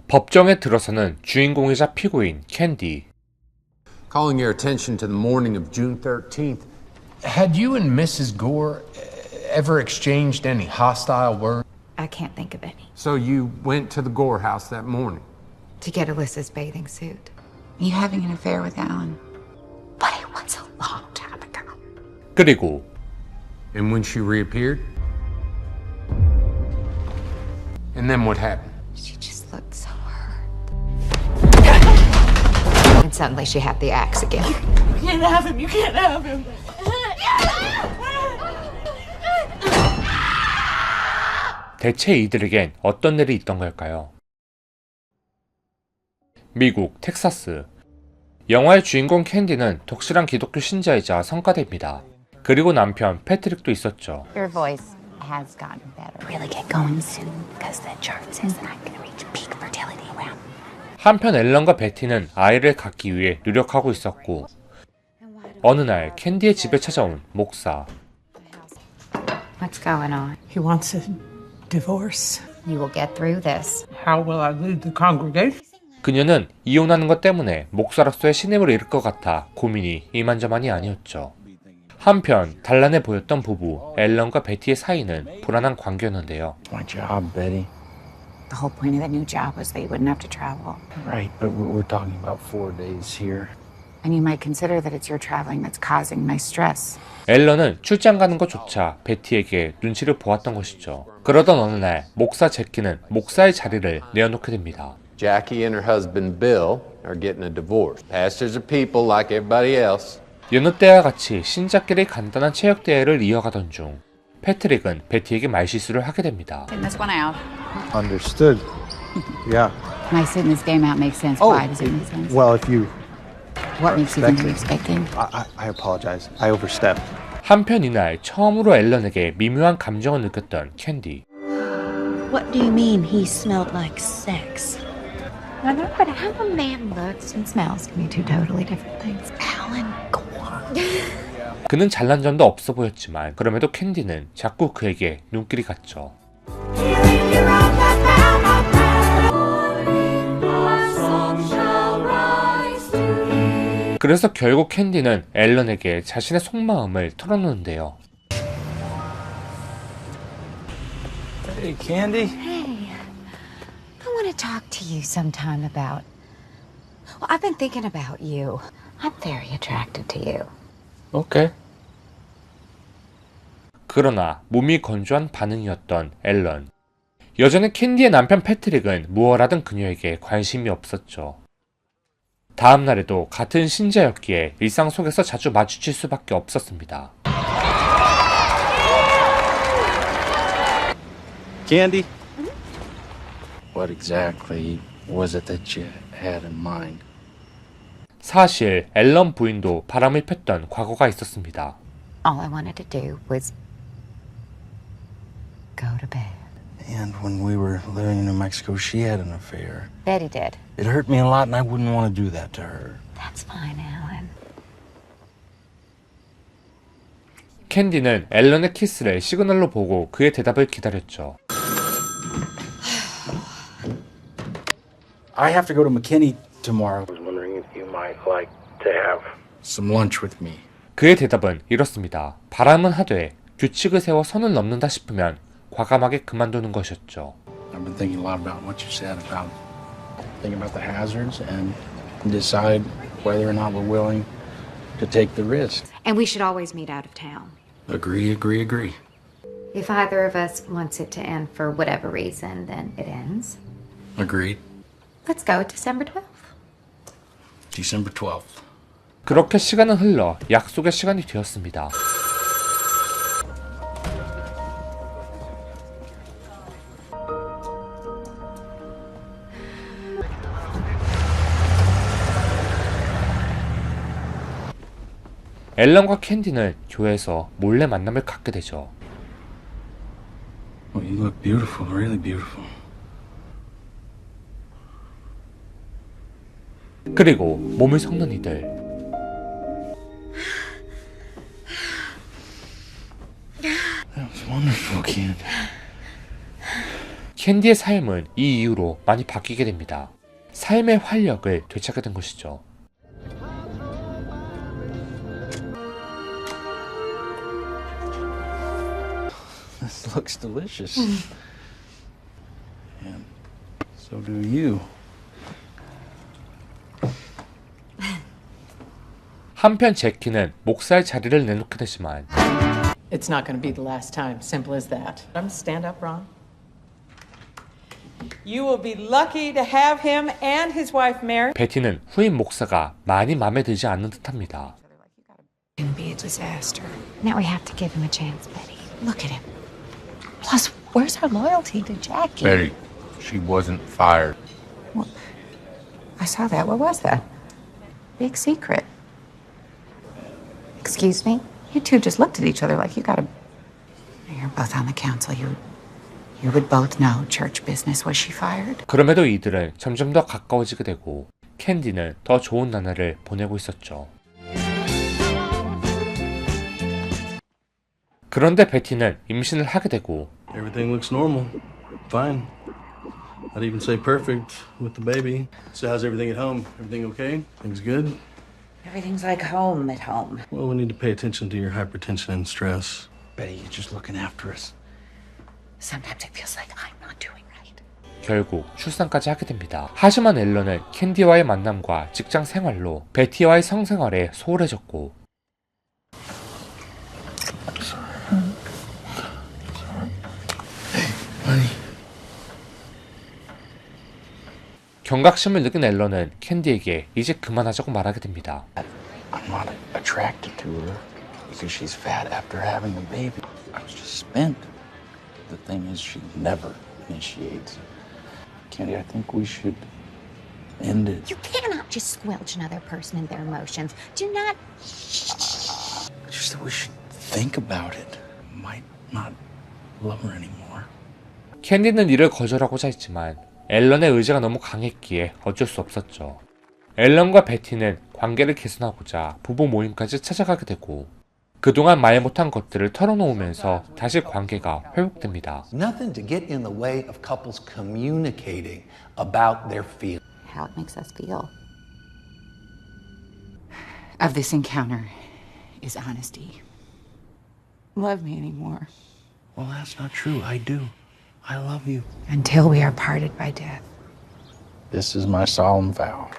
법정에 들어서는 주인공이자 피고인 캔디. Calling your attention to the morning of June 13th. Had you and Mrs. Gore ever exchanged any hostile words? I can't think of any. So you went to the Gore house that morning? To get Alyssa's bathing suit. Are you having an affair with Alan? But it was a long time ago. 그리고 And when she reappeared? And then what happened? She just looked so hurt. And suddenly she had the axe again. You can't have him. You can't have him. 대체 이들에겐 어떤 일이 있던 걸까요? 미국 텍사스. 영화의 주인공 캔디는 독실한 기독교 신자이자 성가대입니다. 그리고 남편 패트릭도 있었죠. Your voice has gotten better. Really get going soon because the chart says that I'm going to reach peak fertility around. 한편 앨런과 베티는 아이를 갖기 위해 노력하고 있었고 어느 날 캔디의 집에 찾아온 목사. What's going on? He wants a divorce. You will get through this. How will I lead the congregation? 그녀는 이혼하는 것 때문에 목사로서의 신임을 잃을 것 같아 고민이 이만저만이 아니었죠. 한편 단란해 보였던 부부 앨런과 베티의 사이는 불안한 관계였는데요. My job, Betty. The whole point of the new job was that you wouldn't have to travel. Right, but we're talking about 4 days here. And you might consider that it's your traveling that's causing my stress. 앨런은 출장 가는 것조차 베티에게 눈치를 보았던 것이죠. 그러던 어느 날 목사 제키는 목사의 자리를 내어놓게 됩니다. Jackie and her husband Bill are getting a divorce. Pastors are people like everybody else. 여느 때와 같이 신자끼리 간단한 체육 대회를 이어가던 중 패트릭은 베티에게 말실수를 하게 됩니다. Sitting this one out. Understood. Yeah. Am I sitting this game out makes sense? Why does it make sense? Well, if you... What makes you think I'm expecting? I apologize. I overstepped. 한편 이날 처음으로 앨런에게 미묘한 감정을 느꼈던 캔디. What do you mean he smelled like sex? I know, but how a man looks and smells can be two totally different things. Alan Gore. 그는 잘난 점도 없어 보였지만 그럼에도 캔디는 자꾸 그에게 눈길이 갔죠. 그래서 결국 캔디는 앨런에게 자신의 속마음을 털어놓는데요. Hey, Candy. Hey, I want to talk to you sometime about... Well, I've been thinking about you. I'm very attracted to you. Okay. 그러나 몸이 건조한 반응이었던 앨런. 여전히 캔디의 남편 패트릭은 무엇하든 그녀에게 관심이 없었죠. 다음 날에도 같은 신자였기에 일상 속에서 자주 마주칠 수밖에 없었습니다. Candy? What exactly was it that you had in mind? 사실 앨런 부인도 바람을 폈던 과거가 있었습니다. All I wanted to do was go to bed. And when we were living in New Mexico, she had an affair. Betty did. It hurt me a lot, and I wouldn't want to do that to her. That's fine, Alan. 캔디는 앨런의 키스를 시그널로 보고 그의 대답을 기다렸죠. I have to go to McKinney tomorrow. I was wondering if you might like to have some lunch with me. 그의 대답은 이렇습니다. 바람은 하되 규칙을 세워 선을 넘는다 싶으면 과감하게 그만두는 것이었죠. I've been thinking a lot about what you said about thinking about the hazards and decide whether or not we're willing to take the risk. And we should always meet out of town. Agree. If either of us wants it to end for whatever reason, then it ends. Agreed. Let's go December 12th. December 12th. 그렇게 시간은 흘러 약속의 시간이 되었습니다. 앨런과 캔디는 교회에서 몰래 만남을 갖게 되죠. Well, you look beautiful, really beautiful. 그리고 몸을 섞는 이들. That was wonderful, Candy. 캔디의 삶은 이 이후로 많이 바뀌게 됩니다. 삶의 활력을 되찾게 된 것이죠. This looks delicious. And so do you. 한편 제키는 목살 자리를 내놓게 되지만 It's not going to be the last time. Simple as that. I'm stand up, Ron. You will be lucky to have him and his wife married. 베티는 후임 목사가 많이 마음에 들지 않는 듯합니다. Can be a disaster. Now we have to give him a chance, Betty. Look at him. Plus, where's our loyalty to Jackie? Betty, she wasn't fired. I saw that. What was that? Big secret. Excuse me? You two just looked at each other like you got a... You're both on the council. You would both know church business. Was she fired? 그럼에도 이들은 점점 더 가까워지게 되고 캔디는 더 좋은 나날을 보내고 있었죠. 그런데 베티는 임신을 하게 되고 Everything looks normal. Fine. I'd even say perfect with the baby. So how's everything at home? Everything okay? Things good? Everything's like home at home. Well, we need to pay attention to your hypertension and stress. Betty, you're just looking after us. Sometimes it feels like I'm not doing right. 결국 출산까지 하게 됩니다. 하지만 앨런은 캔디와의 만남과 직장 생활로 베티와의 성생활에 소홀해졌고 경각심을 느낀 앨런은 캔디에게 이제 그만하자고 말하게 됩니다. I'm not attracted to her because she's fat after having a baby. I was just spent. The thing is, she never initiates. Candy, I think we should end it. You cannot just squelch another person and their emotions. Do not. Just that we should think about it. Might not love her anymore. 캔디는 이를 거절하고자 했지만 앨런의 의지가 너무 강했기에 어쩔 수 없었죠. 앨런과 베티는 관계를 개선하고자 부부 모임까지 찾아가게 되고 그동안 말 못한 것들을 털어놓으면서 다시 관계가 회복됩니다. Nothing to get in the way of couples communicating about their feelings. How it makes us feel. Of this encounter is honesty. Love me anymore. Well, that's not true. I do. I love you. Until we are parted by death. This is my solemn vow.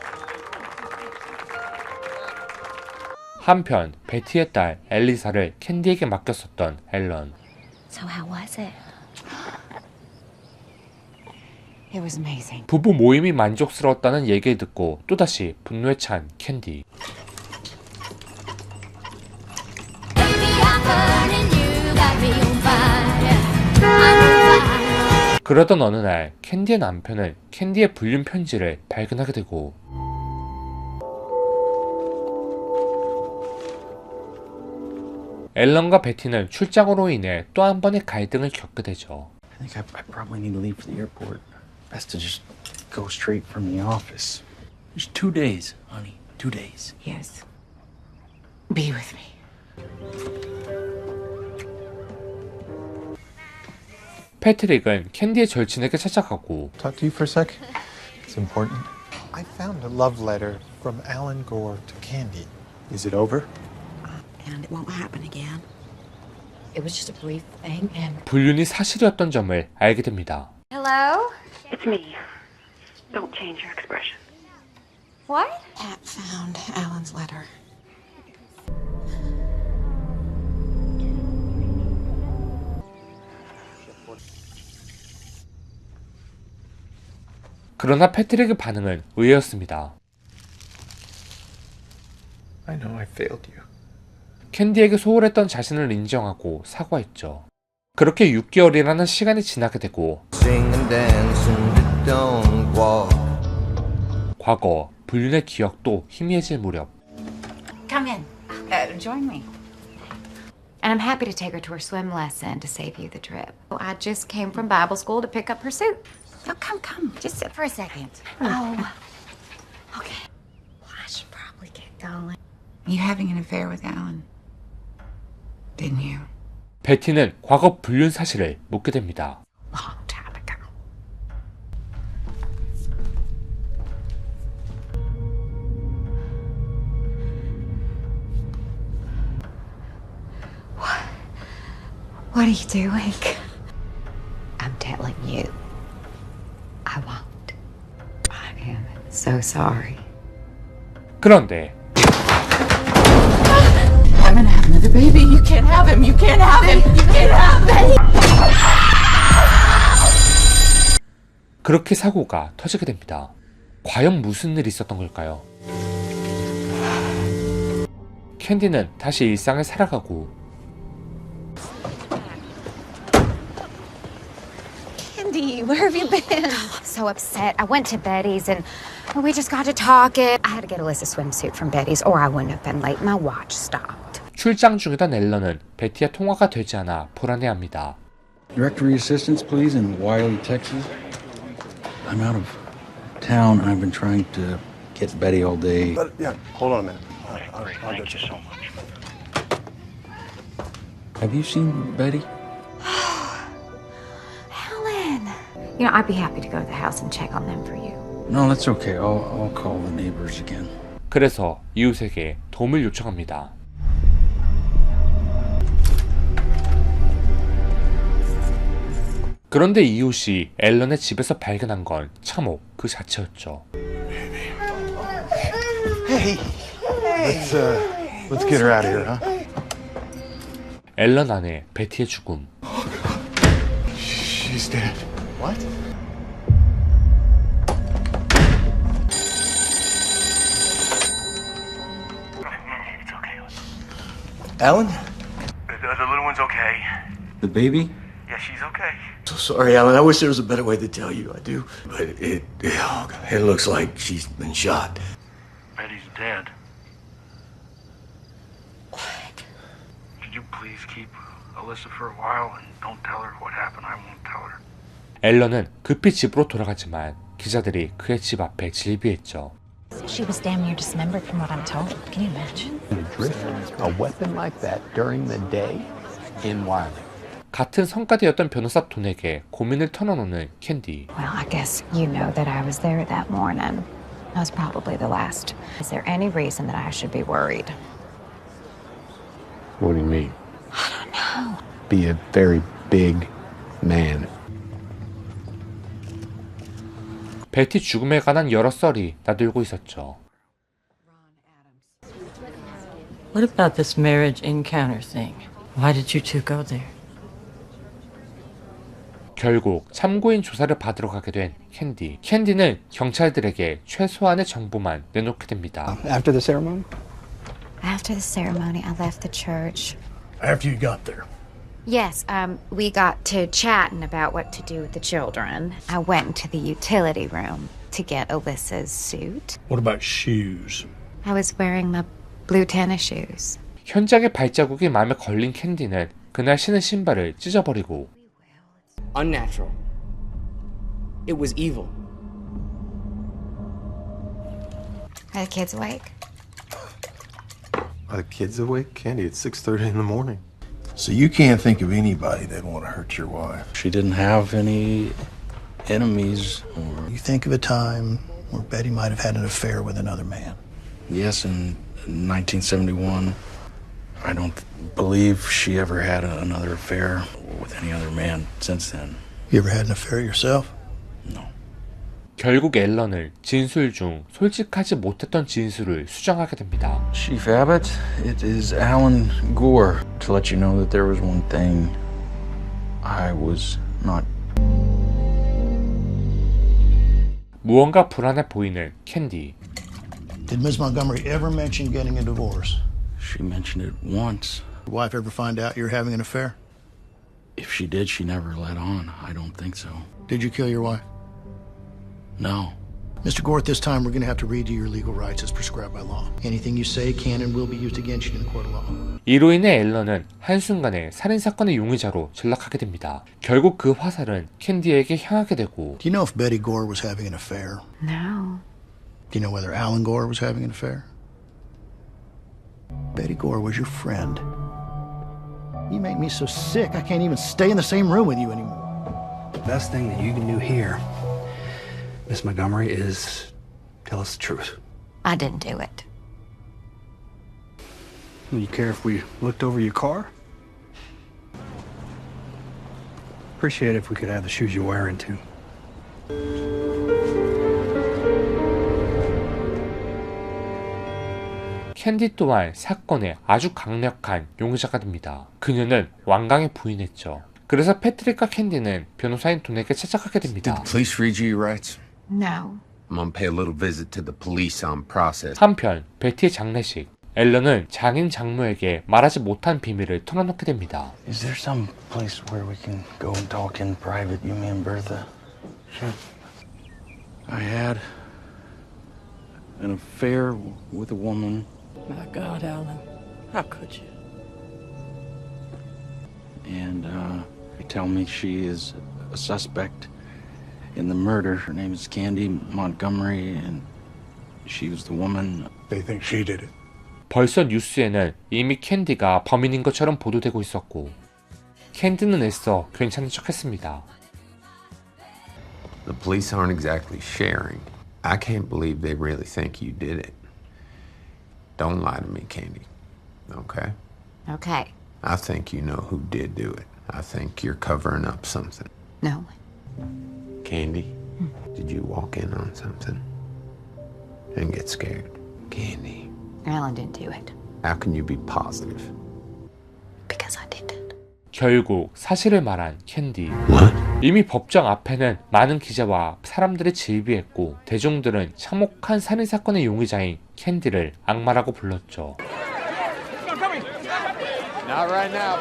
한편 베티의 딸 엘리사를 캔디에게 맡겼었던 앨런. So how was it? It was amazing. 부부 모임이 만족스러웠다는 얘기를 듣고 또다시 분노에 찬 캔디. 그러던 어느 날 캔디의 남편은 캔디의 불륜 편지를 발견하게 되고 앨런과 베티는 출장으로 인해 또 한 번의 갈등을 겪게 되죠. I think I probably need to leave for the airport. Best to just go straight from the office. Just 2 days, honey. 2 days. Yes. Be with me. 패트릭은 캔디의 절친에게 찾아가고 Talk to you for a sec? It's important. I found a love letter from Alan Gore to Candy. Is it over? And it won't happen again. It was just a brief thing, and 불륜이 사실이었던 점을 알게 됩니다. Hello? it's me. Don't change your expression. What? Pat found Alan's letter. 그러나 패트릭의 반응은 의외였습니다. I know I failed you. 캔디에게 소홀했던 자신을 인정하고 사과했죠. 그렇게 6개월이라는 시간이 지나게 되고 과거 불륜의 기억도 희미해질 무렵 Come in. Join me. And I'm happy to take her to her swim lesson to save you the trip. I just came from Bible school to pick up her suit. Oh, come. Just sit for a second. Oh. Okay. Well, I should probably get going. You having an affair with Alan? Didn't you? 베티는 과거 불륜 사실을 묻게 됩니다. Long time ago. What are you doing? I'm telling you, I won't. I am so sorry. 그런데 I'm gonna have another baby. You can't have him. You can't have him. You can't have him. 그렇게 사고가 터지게 됩니다. 과연 무슨 일이 있었던 걸까요? 캔디는 다시 일상을 살아가고 Candy, where have you been? I'm so upset. I went to Betty's and we just got to talking. I had to get Alyssa's swimsuit from Betty's or I wouldn't have been late. My watch stopped. 출장 중이던 앨런은 베티와 통화가 되지 않아 불안해합니다. Directory assistance, please, in Wiley, Texas. I'm out of town. I've been trying to get Betty all day. Yeah, hold on a minute. I'll get you so much. Have you seen Betty? Helen. You know, I'd be happy to go to the house and check on them for you. No, that's okay. I'll call the neighbors again. 그래서 이웃에게 도움을 요청합니다. 그런데 이웃이 앨런의 집에서 발견한 건 참혹 그 자체였죠. Hey, let's get her out of here, huh? 앨런 아내 베티의 죽음. She's dead. What? It's okay. Alan? The little one's okay. The baby? Yeah, she's okay. So sorry, Alan. I wish there was a better way to tell you. I do. But it looks like she's been shot. Betty's dead. What? Could you please keep Alyssa for a while and don't tell her what happened? I won't tell her. 앨런은 급히 집으로 돌아가지만 기자들이 그의 집 앞에 질비했죠. She was damn near dismembered from what I'm told. Can you imagine? A weapon like that during the day in Wiley. 같은 성가대였던 변호사 돈에게 고민을 털어놓는 캔디. Well, I guess you know that I was there that morning. That was probably the last. Is there any reason that I should be worried? What do you mean? I don't know. Be a very big man. 베티 죽음에 관한 여러 썰이 나돌고 있었죠. What about this marriage encounter thing? Why did you two go there? 결국 참고인 조사를 받으러 가게 된 캔디. 캔디는 경찰들에게 최소한의 정보만 내놓게 됩니다. After the ceremony? After the ceremony, I left the church. After you got there. Yes, we got to chatting about what to do with the children. I went into the utility room to get Alyssa's suit. What about shoes? I was wearing my blue tennis shoes. 현장의 발자국이 마음에 걸린 캔디는 그날 신은 신발을 찢어버리고 Unnatural. It was evil. Are the kids awake? Are the kids awake? Candy, it's 6:30 in the morning. So you can't think of anybody that'd want to hurt your wife. She didn't have any enemies or... You think of a time where Betty might have had an affair with another man. Yes, in 1971. I don't believe she ever had another affair with any other man since then. You ever had an affair yourself? No. 결국 앨런을 진술 중 솔직하지 못했던 진술을 수정하게 됩니다. Chief Abbott, it is Alan Gore. To let you know that there was one thing I was not. 무언가 불안해 보이는 캔디. Did Ms. Montgomery ever mention getting a divorce? She mentioned it once. Your wife ever find out you're having an affair? If she did, she never let on. I don't think so. Did you kill your wife? No. Mr. Gore, at this time, we're going to have to read you your legal rights as prescribed by law. Anything you say can and will be used against you in the court of law. 이로 인해 앨런은 한순간에 살인사건의 용의자로 전락하게 됩니다. 결국 그 화살은 캔디에게 향하게 되고 Do you know if Betty Gore was having an affair? No. Do you know whether Alan Gore was having an affair? Betty Gore was your friend. You make me so sick I can't even stay in the same room with you anymore. The best thing that you can do here, Miss Montgomery, is tell us the truth. I didn't do it. You care if we looked over your car? Appreciate it if we could have the shoes you're wearing too. 캔디 또한 사건에 아주 강력한 용의자가 됩니다. 그녀는 완강에 부인했죠. 그래서 패트릭과 캔디는 변호사인 돈에게 찾아가게 됩니다. Did the police read you your rights? No. I'm gonna pay a little visit to the police on process. 한편 베티의 장례식, 앨런은 장인 장모에게 말하지 못한 비밀을 털어놓게 됩니다. Is there some place where we can go and talk in private, you, me, and Bertha? Sure. I had an affair with a woman. My God, Alan. How could you? And they tell me she is a suspect in the murder. Her name is Candy Montgomery, and she was the woman. They think she did it. 벌써 뉴스에는 이미 캔디가 범인인 것처럼 보도되고 있었고 캔디는 애써 괜찮은 척했습니다. The police aren't exactly sharing. I can't believe they really think you did it. Don't lie to me, Candy. Okay? Okay. I think you know who did do it. I think you're covering up something. No. Candy, did you walk in on something and get scared? Candy. Alan didn't do it. How can you be positive? Because I didn't. 결국 사실을 말한 캔디. What? 이미 법정 앞에는 많은 기자와 사람들이 질비했고 대중들은 참혹한 살인사건의 용의자인 캔디를 악마라고 불렀죠. Not right now.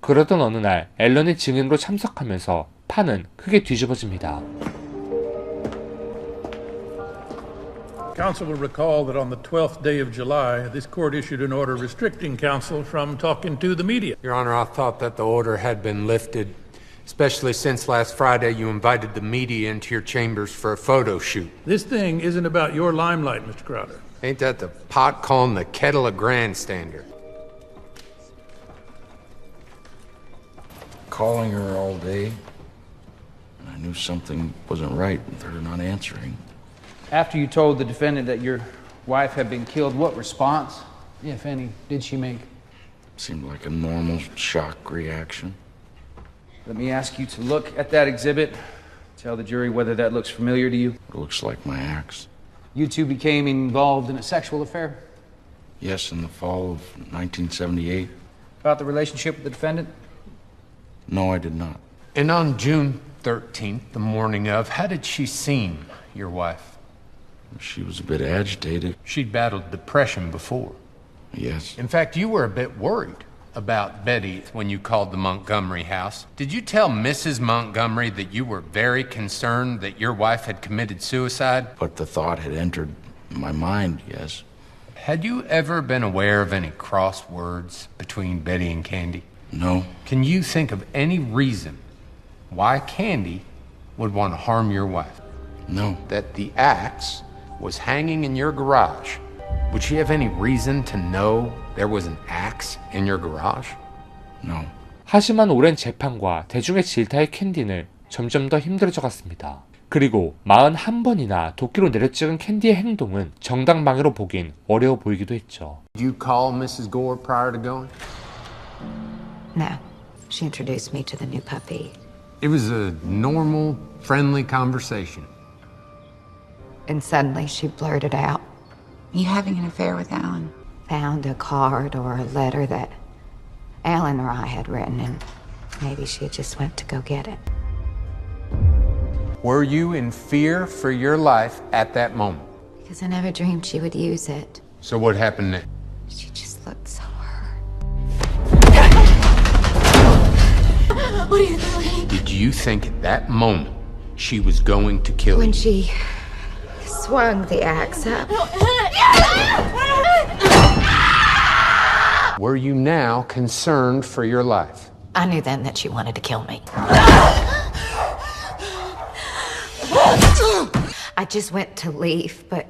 그러던 어느 날 앨런이 증인으로 참석하면서 판은 크게 뒤집어집니다. Counsel will recall that on the 12th day of July, this court issued an order restricting counsel from talking to the media. Your Honor, I thought that the order had been lifted, especially since last Friday you invited the media into your chambers for a photo shoot. This thing isn't about your limelight, Mr. Crowder. Ain't that the pot calling the kettle a grandstander? Calling her all day. I knew something wasn't right with her not answering. After you told the defendant that your wife had been killed, what response, if any, did she make? Seemed like a normal shock reaction. Let me ask you to look at that exhibit. Tell the jury whether that looks familiar to you. It looks like my axe. You two became involved in a sexual affair? Yes, in the fall of 1978. About the relationship with the defendant? No, I did not. And on June 13th, the morning of, how did she seem, your wife? She was a bit agitated. She'd battled depression before. Yes. In fact, you were a bit worried about Betty when you called the Montgomery house. Did you tell Mrs. Montgomery that you were very concerned that your wife had committed suicide? But the thought had entered my mind, yes. Had you ever been aware of any crosswords between Betty and Candy? No. Can you think of any reason why Candy would want to harm your wife? No. That the axe was hanging in your garage. Would she have any reason to know there was an axe in your garage? No. 하지만 오랜 재판과 대중의 질타에 캔디는 점점 더 힘들어져 갔습니다. 그리고 41번이나 도끼로 내려찍은 캔디의 행동은 정당방위로 보긴 어려워 보이기도 했죠. Did you call Mrs. Gore prior to going? No. She introduced me to the new puppy. It was a normal, friendly conversation. And suddenly she blurted out, You having an affair with Alan? found a card or a letter that Alan or I had written, and maybe she had just went to go get it. Were you in fear for your life at that moment? Because I never dreamed she would use it. So what happened next? She just looked so hurt. What are you doing? Did you think at that moment she was going to kill you? When she swung the axe up. Were you now concerned for your life? I knew then that she wanted to kill me. I just went to leave, but...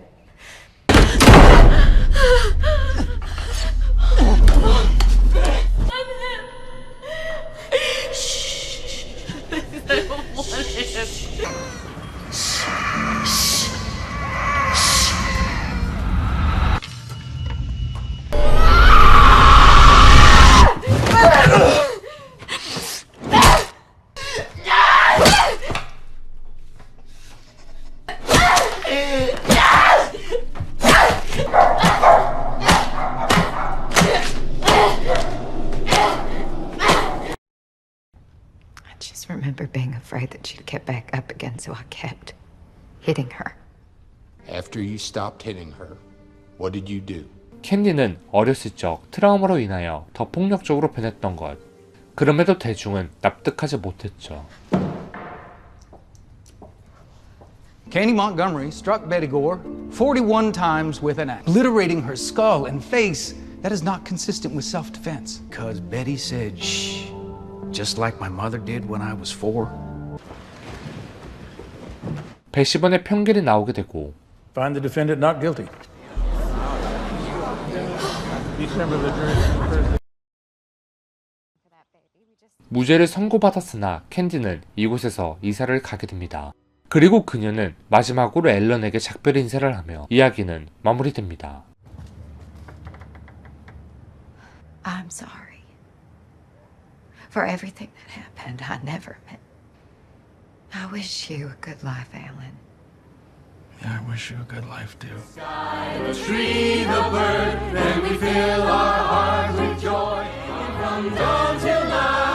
she'd get back up again, so I kept hitting her. After you stopped hitting her, what did you do? 캔디는 어렸을 적 트라우마로 인하여 더 폭력적으로 변했던 것. 그럼에도 대중은 납득하지 못했죠. Candy Montgomery struck Betty Gore 41 times with an axe, obliterating her skull and face. That is not consistent with self-defense. Because Betty said, shh, just like my mother did when I was 4. 배시번의 편결이 나오게 되고 Find the defendant not guilty. December the jury. 무죄를 선고받았으나 캔디는 이곳에서 이사를 가게 됩니다. 그리고 그녀는 마지막으로 앨런에게 작별 인사를 하며 이야기는 마무리됩니다. I'm sorry for everything that happened. I never meant. I wish you a good life, Alan. Yeah, I wish you a good life, too. The tree, the bird, then we fill our heart with joy. From dawn till night.